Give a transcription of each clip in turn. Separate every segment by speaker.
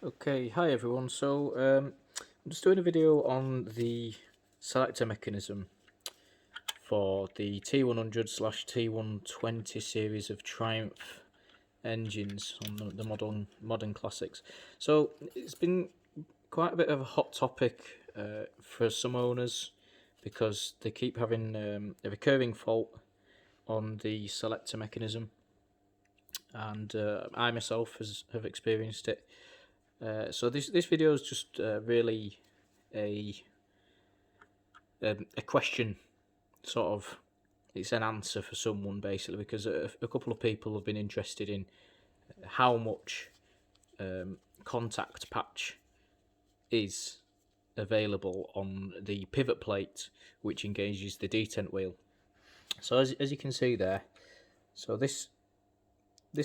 Speaker 1: Okay, hi everyone. I'm just doing a video on the selector mechanism for the T100 / T120 series of Triumph engines on the modern classics. So it's been quite a bit of a hot topic for some owners because they keep having a recurring fault on the selector mechanism, and I myself have experienced it. So this video is just really a a question, sort of. It's an answer for someone basically, because a couple of people have been interested in how much contact patch is available on the pivot plate which engages the detent wheel. So as you can see there, so this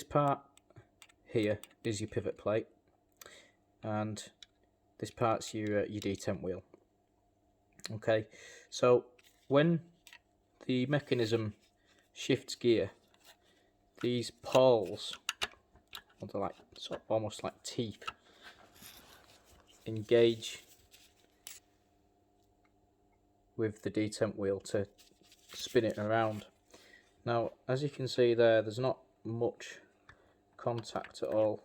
Speaker 1: part here is your pivot plate, and this part's your detent wheel. Okay, so when the mechanism shifts gear, these pawls, they're like sort of almost like teeth, engage with the detent wheel to spin it around. Now, as you can see there's not much contact at all,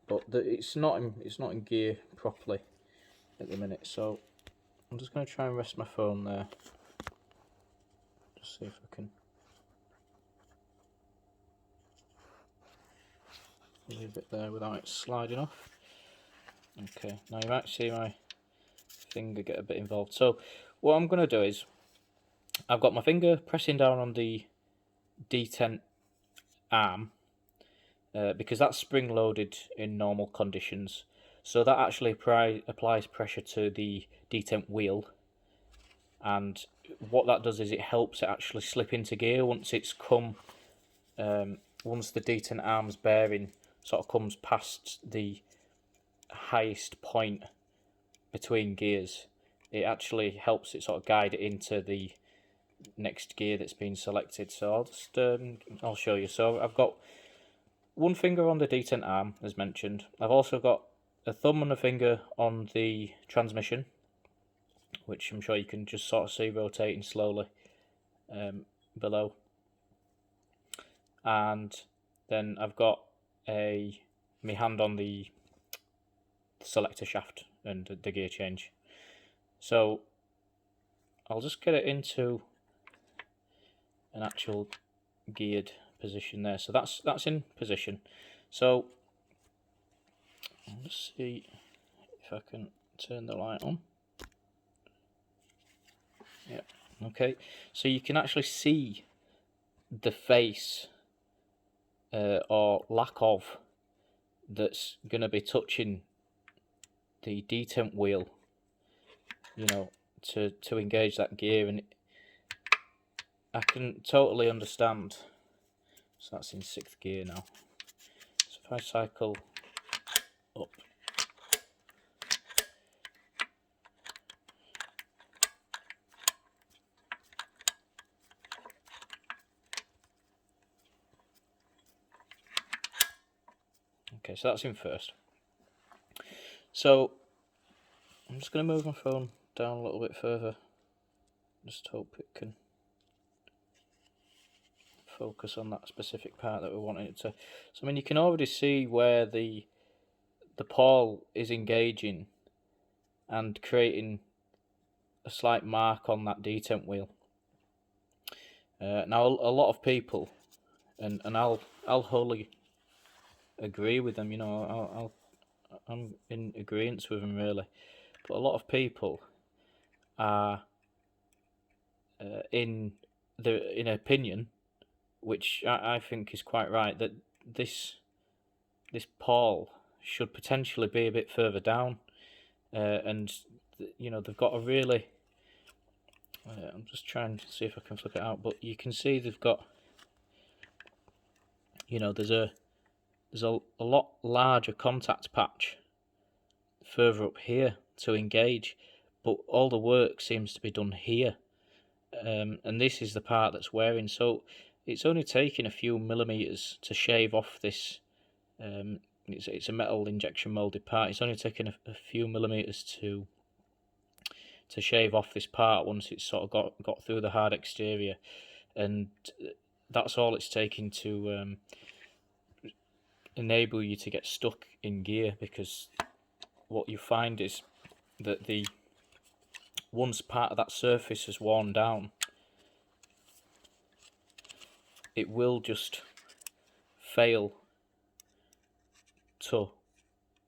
Speaker 1: but it's not in gear properly at the minute. So I'm just going to try and rest my phone there, just see if I can leave it there without it sliding off. Okay, now you might see my finger get a bit involved. So what I'm going to do is, I've got my finger pressing down on the detent arm because that's spring loaded in normal conditions. So that actually applies pressure to the detent wheel, and what that does is it helps it actually slip into gear once it's come, once the detent arm's bearing sort of comes past the highest point between gears. It actually helps it sort of guide it into the next gear that's been selected. So I'll show you. So I've got one finger on the detent arm, as mentioned. I've also got a thumb and a finger on the transmission, which I'm sure you can just sort of see rotating slowly below. And then I've got my hand on the selector shaft and the gear change. So I'll just get it into an actual geared position there. So that's in position. So I'll just see if I can turn the light on. Yeah, okay. So you can actually see the face or lack of that's going to be touching the detent wheel, to engage that gear, and I can totally understand. So that's in 6th gear now. So if I cycle up, okay, so that's in 1st. So I'm just going to move my phone down a little bit further. Just hope it can focus on that specific part that we wanted it to. So I mean, you can already see where the pawl is engaging and creating a slight mark on that detent wheel. Now a lot of people, and I'll wholly agree with them. I'm in agreement with them really, but a lot of people are in opinion, which I think is quite right, that this pawl should potentially be a bit further down, and they've got a really. I'm just trying to see if I can flip it out, but you can see they've got. There's a lot larger contact patch further up here to engage, but all the work seems to be done here, and this is the part that's wearing. So it's only taking a few millimeters to shave off this it's a metal injection molded part. It's only taken a few millimeters to shave off this part once it's sort of got through the hard exterior, and that's all it's taking to enable you to get stuck in gear, because what you find is that once part of that surface has worn down, it will just fail to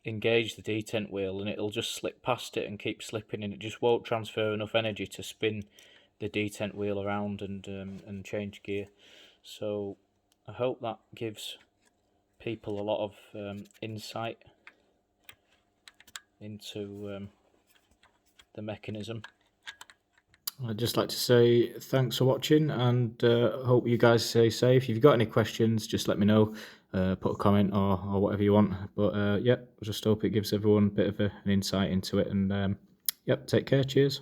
Speaker 1: engage the detent wheel, and it'll just slip past it and keep slipping, and it just won't transfer enough energy to spin the detent wheel around and change gear. So I hope that gives people a lot of insight into the mechanism. I'd just like to say thanks for watching, and hope you guys stay safe. If you've got any questions, just let me know. Put a comment or whatever you want. But yeah, I just hope it gives everyone a bit of an insight into it. And yep, take care. Cheers.